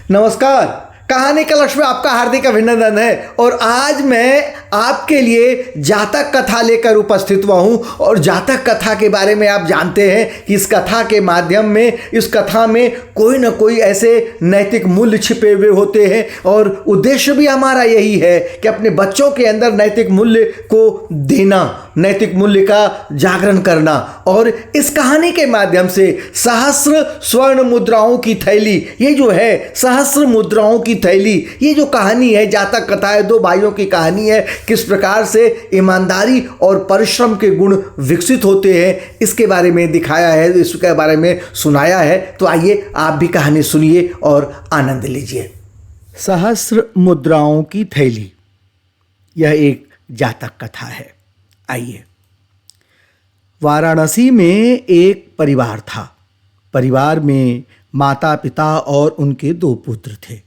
नमस्कार। कहानी कलश में आपका हार्दिक अभिनंदन है और आज मैं आपके लिए जातक कथा लेकर उपस्थित हुआ हूँ। और जातक कथा के बारे में आप जानते हैं कि इस कथा के माध्यम में, इस कथा में कोई ना कोई ऐसे नैतिक मूल्य छिपे हुए होते हैं और उद्देश्य भी हमारा यही है कि अपने बच्चों के अंदर नैतिक मूल्य को देना, नैतिक मूल्य का जागरण करना। और इस कहानी के माध्यम से सहस्र स्वर्ण मुद्राओं की थैली, ये जो है सहस्र मुद्राओं की थैली, ये जो कहानी है, जातक कथा है, दो भाइयों की कहानी है, किस प्रकार से ईमानदारी और परिश्रम के गुण विकसित होते हैं, इसके बारे में दिखाया है, इसके बारे में सुनाया है। तो आइए आप भी कहानी सुनिए और आनंद लीजिए। सहस्र मुद्राओं की थैली, यह एक जातक कथा है। आइए। वाराणसी में एक परिवार था। परिवार में माता पिता और उनके दो पुत्र थे।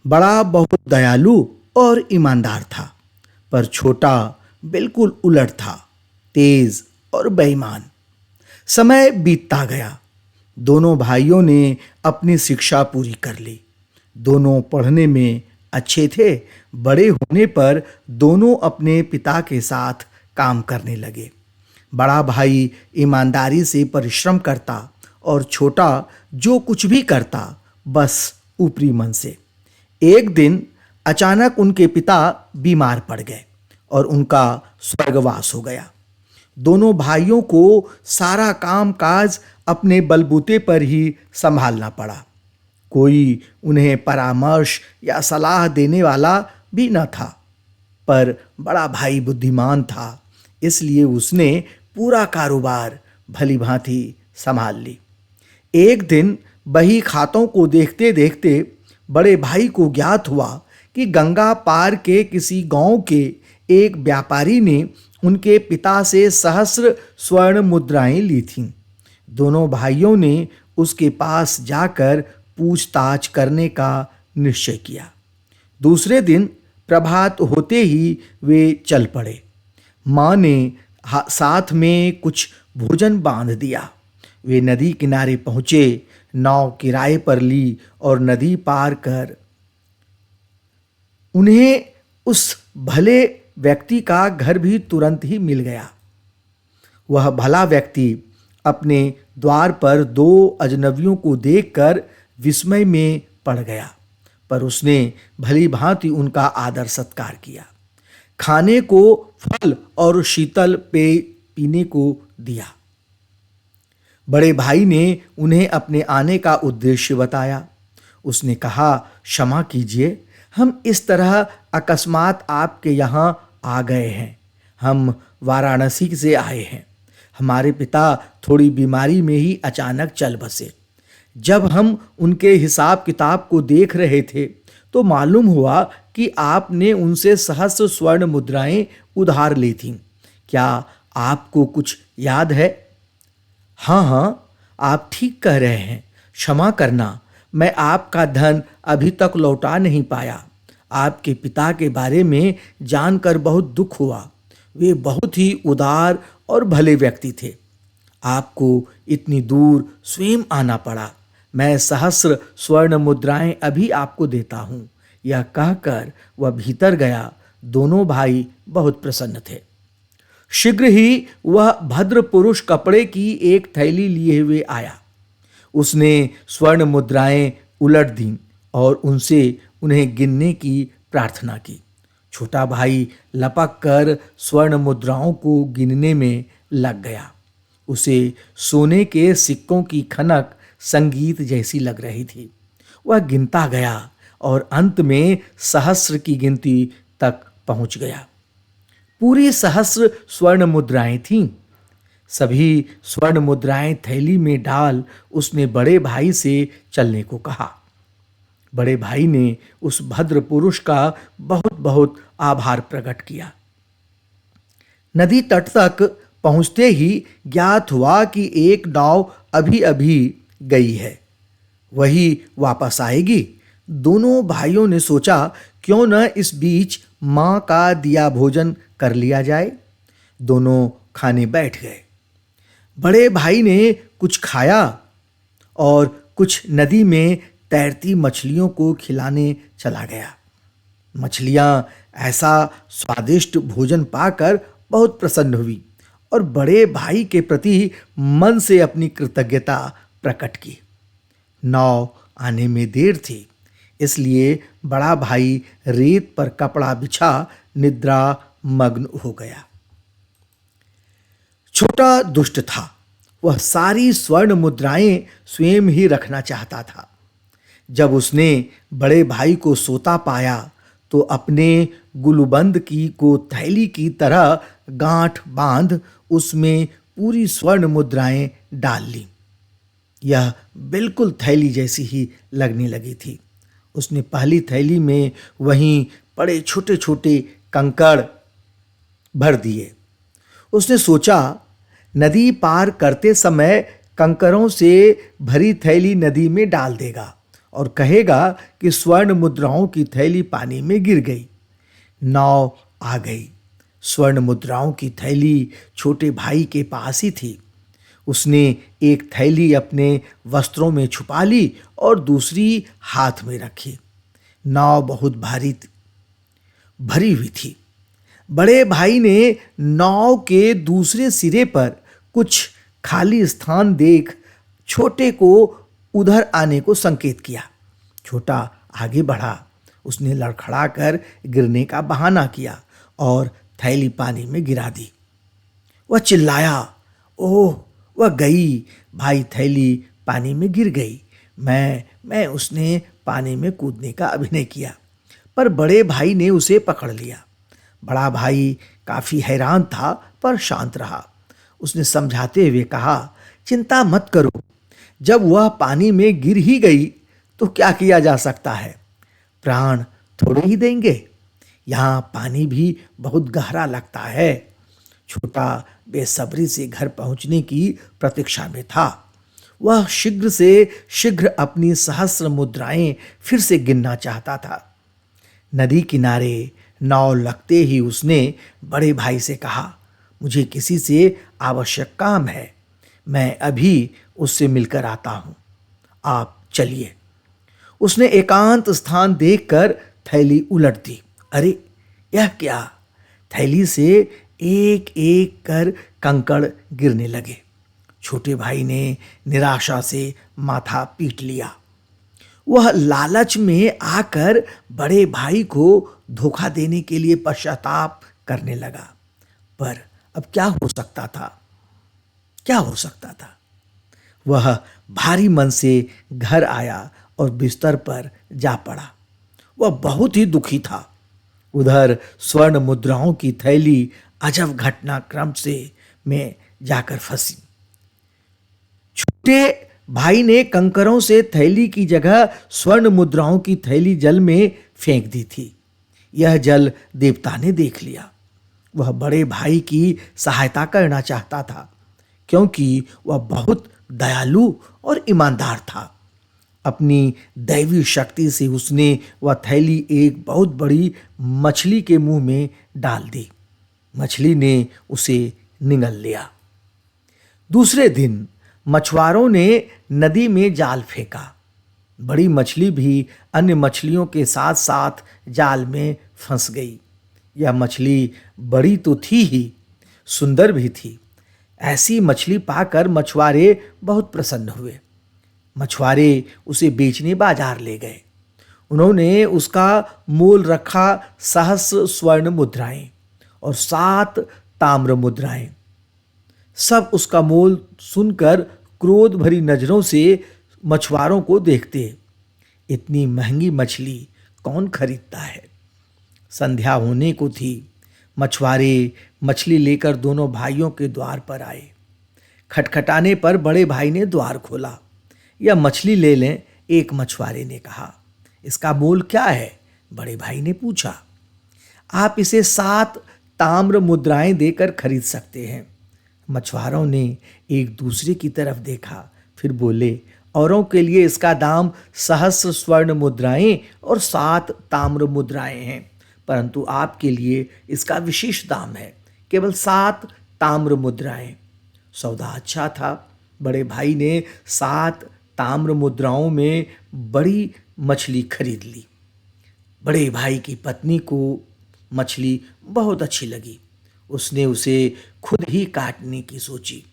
बड़ा बहुत दयालु और ईमानदार था, पर छोटा बिल्कुल उलट था, तेज और बेईमान। समय बीतता गया। दोनों भाइयों ने अपनी शिक्षा पूरी कर ली। दोनों पढ़ने में अच्छे थे। बड़े होने पर दोनों अपने पिता के साथ काम करने लगे। बड़ा भाई ईमानदारी से परिश्रम करता और छोटा जो कुछ भी करता बस ऊपरी मन से। एक दिन अचानक उनके पिता बीमार पड़ गए और उनका स्वर्गवास हो गया। दोनों भाइयों को सारा काम काज अपने बलबूते पर ही संभालना पड़ा। कोई उन्हें परामर्श या सलाह देने वाला भी न था, पर बड़ा भाई बुद्धिमान था, इसलिए उसने पूरा कारोबार भली भांति संभाल ली। एक दिन बही खातों को देखते देखते बड़े भाई को ज्ञात हुआ कि गंगा पार के किसी गांव के एक व्यापारी ने उनके पिता से सहस्र स्वर्ण मुद्राएं ली थीं। दोनों भाइयों ने उसके पास जाकर पूछताछ करने का निश्चय किया। दूसरे दिन प्रभात होते ही वे चल पड़े। माँ ने साथ में कुछ भोजन बांध दिया। वे नदी किनारे पहुँचे, नाव किराए पर ली और नदी पार कर उन्हें उस भले व्यक्ति का घर भी तुरंत ही मिल गया। वह भला व्यक्ति अपने द्वार पर दो अजनबियों को देखकर विस्मय में पड़ गया, पर उसने भली भांति उनका आदर सत्कार किया। खाने को फल और शीतल पेय पीने को दिया। बड़े भाई ने उन्हें अपने आने का उद्देश्य बताया। उसने कहा, क्षमा कीजिए, हम इस तरह अकस्मात आपके यहाँ आ गए हैं। हम वाराणसी से आए हैं। हमारे पिता थोड़ी बीमारी में ही अचानक चल बसे। जब हम उनके हिसाब किताब को देख रहे थे तो मालूम हुआ कि आपने उनसे सहस्र स्वर्ण मुद्राएं उधार ली थीं। क्या आपको कुछ याद है? हाँ, आप ठीक कह रहे हैं। क्षमा करना, मैं आपका धन अभी तक लौटा नहीं पाया। आपके पिता के बारे में जानकर बहुत दुख हुआ। वे बहुत ही उदार और भले व्यक्ति थे। आपको इतनी दूर स्वयं आना पड़ा। मैं सहस्र स्वर्ण मुद्राएं अभी आपको देता हूँ। यह कहकर वह भीतर गया। दोनों भाई बहुत प्रसन्न थे। शीघ्र ही वह भद्र पुरुष कपड़े की एक थैली लिए हुए आया। उसने स्वर्ण मुद्राएं उलट दीं और उनसे उन्हें गिनने की प्रार्थना की। छोटा भाई लपक कर स्वर्ण मुद्राओं को गिनने में लग गया। उसे सोने के सिक्कों की खनक संगीत जैसी लग रही थी। वह गिनता गया और अंत में सहस्र की गिनती तक पहुंच गया। पूरी सहस्र स्वर्ण मुद्राएं थीं। सभी स्वर्ण मुद्राएं थैली में डाल उसने बड़े भाई से चलने को कहा। बड़े भाई ने उस भद्र पुरुष का बहुत बहुत आभार प्रकट किया। नदी तट तक पहुंचते ही ज्ञात हुआ कि एक नाव अभी अभी गई है, वही वापस आएगी। दोनों भाइयों ने सोचा, क्यों न इस बीच माँ का दिया भोजन कर लिया जाए। दोनों खाने बैठ गए। बड़े भाई ने कुछ खाया और कुछ नदी में तैरती मछलियों को खिलाने चला गया। मछलियां ऐसा स्वादिष्ट भोजन पाकर बहुत प्रसन्न हुई और बड़े भाई के प्रति मन से अपनी कृतज्ञता प्रकट की। नाव आने में देर थी, इसलिए बड़ा भाई रेत पर कपड़ा बिछा निद्रा मग्न हो गया। छोटा दुष्ट था, वह सारी स्वर्ण मुद्राएं स्वयं ही रखना चाहता था। जब उसने बड़े भाई को सोता पाया तो अपने गुलूबंद की को थैली की तरह गांठ बांध उसमें पूरी स्वर्ण मुद्राएं डाल ली। यह बिल्कुल थैली जैसी ही लगने लगी थी। उसने पहली थैली में वहीं बड़े छोटे छोटे कंकड़ भर दिए। उसने सोचा, नदी पार करते समय कंकरों से भरी थैली नदी में डाल देगा और कहेगा कि स्वर्ण मुद्राओं की थैली पानी में गिर गई। नाव आ गई। स्वर्ण मुद्राओं की थैली छोटे भाई के पास ही थी। उसने एक थैली अपने वस्त्रों में छुपा ली और दूसरी हाथ में रखी। नाव बहुत भरी हुई थी। बड़े भाई ने नाव के दूसरे सिरे पर कुछ खाली स्थान देख छोटे को उधर आने को संकेत किया। छोटा आगे बढ़ा। उसने लड़खड़ाकर गिरने का बहाना किया और थैली पानी में गिरा दी। वह चिल्लाया, ओह वह गई, भाई थैली पानी में गिर गई। मैं उसने पानी में कूदने का अभिनय किया, पर बड़े भाई ने उसे पकड़ लिया। बड़ा भाई काफी हैरान था पर शांत रहा। उसने समझाते हुए कहा, चिंता मत करो, जब वह पानी में गिर ही गई तो क्या किया जा सकता है, प्राण थोड़े ही देंगे, यहाँ पानी भी बहुत गहरा लगता है। छोटा बेसब्री से घर पहुंचने की प्रतीक्षा में था। वह शीघ्र से शीघ्र अपनी सहस्र मुद्राएं फिर से गिनना चाहता था। नदी किनारे नाव लगते ही उसने बड़े भाई से कहा, मुझे किसी से आवश्यक काम है, मैं अभी उससे मिलकर आता हूं, आप चलिए। उसने एकांत स्थान देखकर थैली उलट दी। अरे यह क्या, थैली से एक एक कर कंकड़ गिरने लगे। छोटे भाई ने निराशा से माथा पीट लिया। वह लालच में आकर बड़े भाई को धोखा देने के लिए पश्चाताप करने लगा। पर अब क्या हो सकता था, क्या हो सकता था? वह भारी मन से घर आया और बिस्तर पर जा पड़ा। वह बहुत ही दुखी था। उधर स्वर्ण मुद्राओं की थैली अजब घटनाक्रम से में जाकर फंसी। छोटे भाई ने कंकरों से थैली की जगह स्वर्ण मुद्राओं की थैली जल में फेंक दी थी। यह जल देवता ने देख लिया। वह बड़े भाई की सहायता करना चाहता था, क्योंकि वह बहुत दयालु और ईमानदार था। अपनी दैवी शक्ति से उसने वह थैली एक बहुत बड़ी मछली के मुंह में डाल दी। मछली ने उसे निगल लिया। दूसरे दिन मछुआरों ने नदी में जाल फेंका। बड़ी मछली भी अन्य मछलियों के साथ साथ जाल में फंस गई। यह मछली बड़ी तो थी ही, सुंदर भी थी। ऐसी मछली पाकर मछुआरे बहुत प्रसन्न हुए। मछुआरे उसे बेचने बाजार ले गए। उन्होंने उसका मोल रखा सहस्र स्वर्ण मुद्राएं और 7 ताम्र मुद्राएं। सब उसका मोल सुनकर क्रोध भरी नजरों से मछुआरों को देखते। इतनी महंगी मछली कौन खरीदता है? संध्या होने को थी। मछुआरे मछली लेकर दोनों भाइयों के द्वार पर आए। खटखटाने पर बड़े भाई ने द्वार खोला। यह मछली ले लें, एक मछुआरे ने कहा। इसका मोल क्या है? बड़े भाई ने पूछा। आप इसे 7 ताम्र मुद्राएं देकर खरीद सकते हैं। मछुआरों ने एक दूसरे की तरफ देखा, फिर बोले, औरों के लिए इसका दाम सहस्र स्वर्ण मुद्राएं और 7 ताम्र मुद्राएं हैं, परंतु आपके लिए इसका विशेष दाम है, केवल 7 ताम्र मुद्राएं। सौदा अच्छा था। बड़े भाई ने 7 ताम्र मुद्राओं में बड़ी मछली खरीद ली। बड़े भाई की पत्नी को मछली बहुत अच्छी लगी। उसने उसे खुद ही काटने की सोची।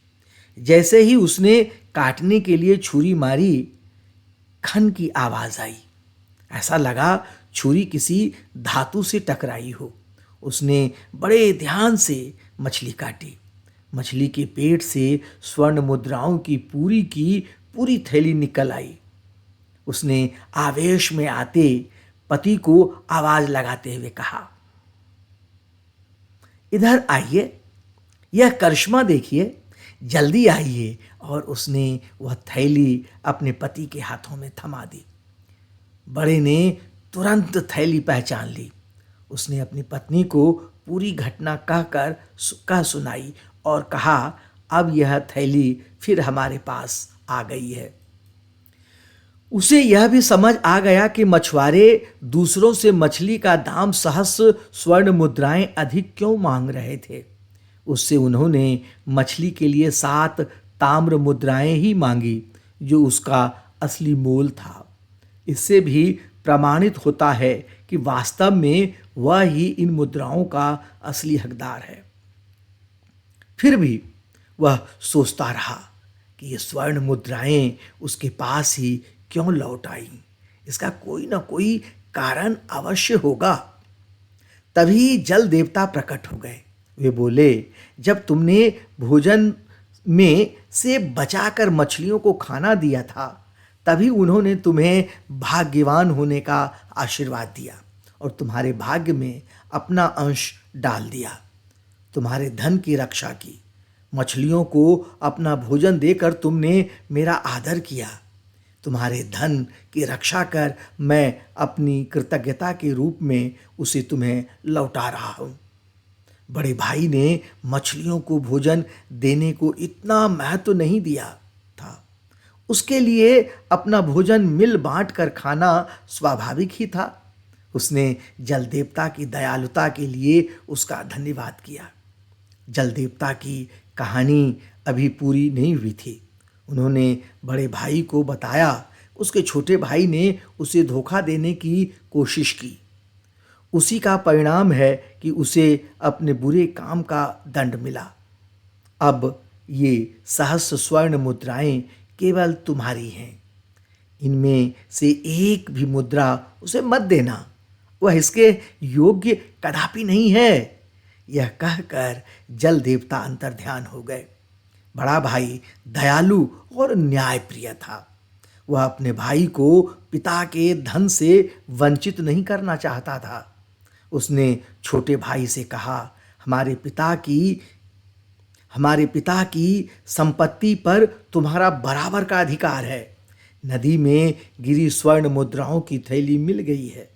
जैसे ही उसने काटने के लिए छुरी मारी, खन की आवाज आई। ऐसा लगा छुरी किसी धातु से टकराई हो। उसने बड़े ध्यान से मछली काटी। मछली के पेट से स्वर्ण मुद्राओं की पूरी थैली निकल आई। उसने आवेश में आते पति को आवाज लगाते हुए कहा, इधर आइए, यह करिश्मा देखिए, जल्दी आइए। और उसने वह थैली अपने पति के हाथों में थमा दी। बड़े ने तुरंत थैली पहचान ली। उसने अपनी पत्नी को पूरी घटना कह सुनाई और कहा, अब यह थैली फिर हमारे पास आ गई है। उसे यह भी समझ आ गया कि मछुआरे दूसरों से मछली का दाम सहस्र स्वर्ण मुद्राएं अधिक क्यों मांग रहे थे। उससे उन्होंने मछली के लिए 7 ताम्र मुद्राएं ही मांगी, जो उसका असली मोल था। इससे भी प्रमाणित होता है कि वास्तव में वह ही इन मुद्राओं का असली हकदार है। फिर भी वह सोचता रहा कि ये स्वर्ण मुद्राएं उसके पास ही क्यों लौट आई। इसका कोई ना कोई कारण अवश्य होगा। तभी जल देवता प्रकट हो गए। वे बोले, जब तुमने भोजन में से बचाकर मछलियों को खाना दिया था, तभी उन्होंने तुम्हें भाग्यवान होने का आशीर्वाद दिया और तुम्हारे भाग्य में अपना अंश डाल दिया। तुम्हारे धन की रक्षा की। मछलियों को अपना भोजन देकर तुमने मेरा आदर किया। तुम्हारे धन की रक्षा कर मैं अपनी कृतज्ञता के रूप में उसे तुम्हें लौटा रहा हूँ। बड़े भाई ने मछलियों को भोजन देने को इतना महत्व नहीं दिया था। उसके लिए अपना भोजन मिल बांट कर खाना स्वाभाविक ही था। उसने जल देवता की दयालुता के लिए उसका धन्यवाद किया। जल देवता की कहानी अभी पूरी नहीं हुई थी। उन्होंने बड़े भाई को बताया, उसके छोटे भाई ने उसे धोखा देने की कोशिश की। उसी का परिणाम है कि उसे अपने बुरे काम का दंड मिला। अब ये सहस्र स्वर्ण मुद्राएं केवल तुम्हारी हैं। इनमें से एक भी मुद्रा उसे मत देना, वह इसके योग्य कदापि नहीं है। यह कहकर जल देवता अंतर्ध्यान हो गए। बड़ा भाई दयालु और न्यायप्रिय था। वह अपने भाई को पिता के धन से वंचित नहीं करना चाहता था। उसने छोटे भाई से कहा, हमारे पिता की संपत्ति पर तुम्हारा बराबर का अधिकार है। नदी में गिरी स्वर्ण मुद्राओं की थैली मिल गई है।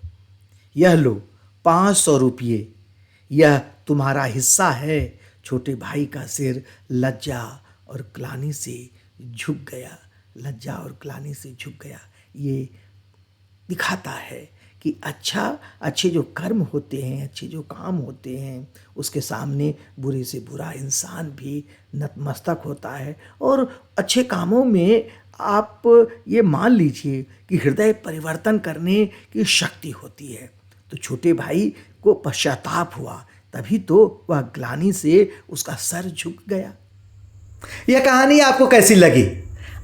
यह लो 500 रुपये, यह तुम्हारा हिस्सा है। छोटे भाई का सिर लज्जा और ग्लानि से झुक गया। ये दिखाता है कि अच्छे जो कर्म होते हैं, अच्छे जो काम होते हैं, उसके सामने बुरे से बुरा इंसान भी नतमस्तक होता है। और अच्छे कामों में आप ये मान लीजिए कि हृदय परिवर्तन करने की शक्ति होती है। तो छोटे भाई को पश्चाताप हुआ, तभी तो वह ग्लानि से उसका सर झुक गया। यह कहानी आपको कैसी लगी?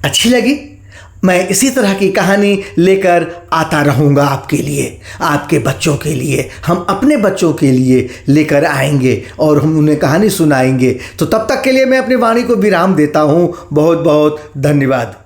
अच्छी लगी? मैं इसी तरह की कहानी लेकर आता रहूँगा आपके लिए, आपके बच्चों के लिए। हम अपने बच्चों के लिए लेकर आएंगे और हम उन्हें कहानी सुनाएंगे। तो तब तक के लिए मैं अपनी वाणी को विराम देता हूँ। बहुत बहुत धन्यवाद।